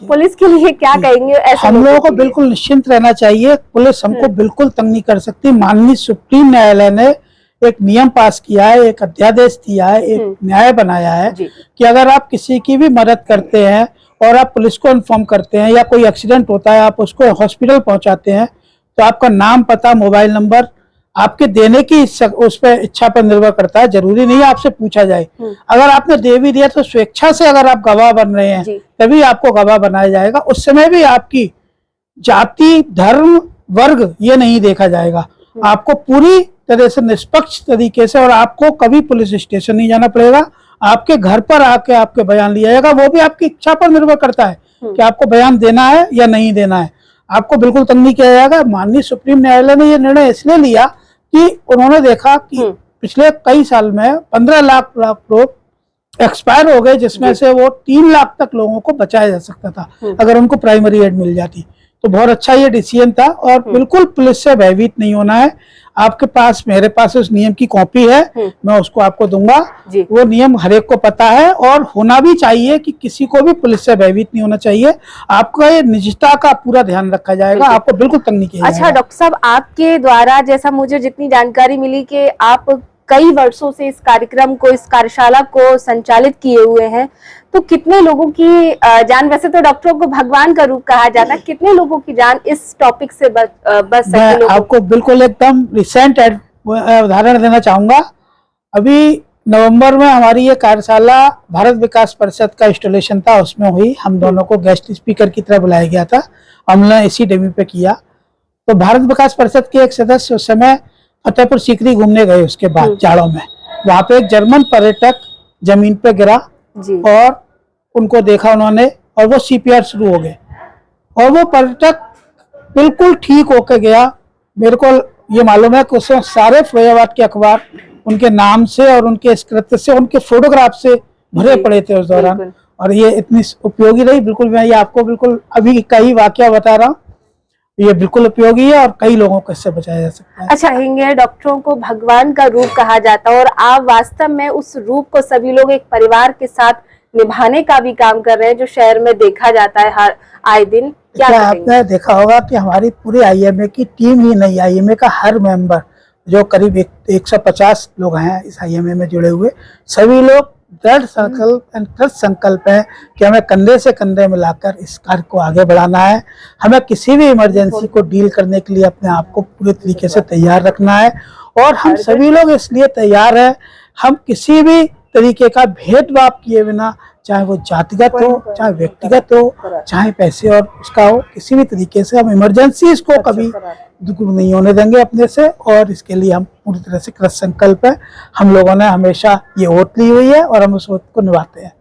Police के लिए क्या कहेंगे ऐसे हम लोगों को बिल्कुल निश्चिंत रहना चाहिए। पुलिस हमको बिल्कुल तंग नहीं कर सकती। माननीय सुप्रीम न्यायालय ने एक नियम पास किया है, एक अध्यादेश दिया है, एक न्याय बनाया है कि अगर आप किसी की भी मदद करते हैं और आप पुलिस को इन्फॉर्म करते हैं या कोई एक्सीडेंट होता है, आप उसको हॉस्पिटल पहुंचाते हैं, तो आपका नाम, पता, मोबाइल नंबर आपके देने की उस पर इच्छा पर निर्भर करता है। जरूरी नहीं है आपसे पूछा जाए। अगर आपने दे भी दिया तो स्वेच्छा से अगर आप गवाह बन रहे हैं तभी आपको गवाह बनाया जाएगा। उस समय भी आपकी जाति, धर्म, वर्ग ये नहीं देखा जाएगा। आपको पूरी तरह से निष्पक्ष तरीके से, और आपको कभी पुलिस स्टेशन नहीं जाना पड़ेगा। आपके घर पर आके आपके बयान लिया जाएगा। वो भी आपकी इच्छा पर निर्भर करता है कि आपको बयान देना है या नहीं देना है। आपको बिल्कुल तंग नहीं किया जाएगा। माननीय सुप्रीम न्यायालय ने यह निर्णय इसलिए लिया कि उन्होंने देखा कि पिछले कई साल में 15 लाख लोग एक्सपायर हो गए, जिसमें से वो 3 लाख तक लोगों को बचाया जा सकता था अगर उनको प्राइमरी एड मिल जाती। तो बहुत अच्छा ये डिसीजन था। और बिल्कुल पुलिस से भयभीत नहीं होना है। आपके पास, मेरे पास उस नियम की कॉपी है, मैं उसको आपको दूंगा। वो नियम हर एक को पता है और होना भी चाहिए कि किसी को भी पुलिस से भयभीत नहीं होना चाहिए। आपका ये निजता का पूरा ध्यान रखा जाएगा। आपको बिल्कुल तंग नहीं किया जाएगा। अच्छा डॉक्टर साहब, आपके द्वारा जैसा मुझे जितनी जानकारी मिली कि आप कई वर्षों से इस कार्यक्रम को, इस कार्यशाला को संचालित किए हुए हैं, तो कितने लोगों की जान, वैसे तो डॉक्टरों को भगवान का रूप कहा जाता है, कितने लोगों की जान इस टॉपिक से बच सके? मैं आपको बिल्कुल एकदम रिसेंट उदाहरण देना चाहूंगा। अभी नवंबर में हमारी ये कार्यशाला भारत विकास परिषद का इंस्टॉलेशन था, उसमें हुई। हम दोनों को गेस्ट स्पीकर की तरह बुलाया गया था। हमने इसी डेमी पे किया। तो भारत विकास परिषद के एक सदस्य उस समय फतेहपुर सीकरी घूमने गए। उसके बाद जाड़ों में वहां पे एक जर्मन पर्यटक जमीन पे गिरा और उनको देखा उन्होंने, और वो CPR शुरू हो गए और वो पर्यटक बिल्कुल ठीक होके गया। मेरे को ये मालूम है कि उसमें सारे फैजाबाद के अखबार उनके नाम से और उनके कृत्य से, उनके फोटोग्राफ से भरे पड़े थे उस दौरान। और ये इतनी उपयोगी रही। बिल्कुल मैं ये आपको बिल्कुल अभी का ही वाकया बता रहा हूँ। ये बिल्कुल उपयोगी है और कई लोगों को इससे बचाया जा सकता है। अच्छा, डॉक्टरों को भगवान का रूप कहा जाता है और आप वास्तव में उस रूप को सभी लोग एक परिवार के साथ निभाने का भी काम कर रहे हैं, जो शहर में देखा जाता है हर आए दिन। क्या आपने देखा होगा कि हमारी पूरी IMA की टीम ही नहीं, IMA का हर मेंबर, जो करीब 150 लोग हैं इस IMA में जुड़े हुए, सभी लोग दृढ़ संकल्प है कि हमें कंधे से कंधे मिलाकर इस कार्य को आगे बढ़ाना है। हमें किसी भी इमरजेंसी को डील करने के लिए अपने आप को पूरे तरीके से तैयार रखना है। और हम सभी लोग इसलिए तैयार हैं, हम किसी भी तरीके का भेदभाव किए बिना, चाहे वो जातिगत हो, चाहे व्यक्तिगत हो, चाहे पैसे और उसका हो, किसी भी तरीके से हम इमरजेंसी इसको कभी दूर नहीं होने देंगे अपने से। और इसके लिए हम पूरी तरह से कृत संकल्प है। हम लोगों ने हमेशा ये ओत ली हुई है और हम उस ओत को निभाते हैं।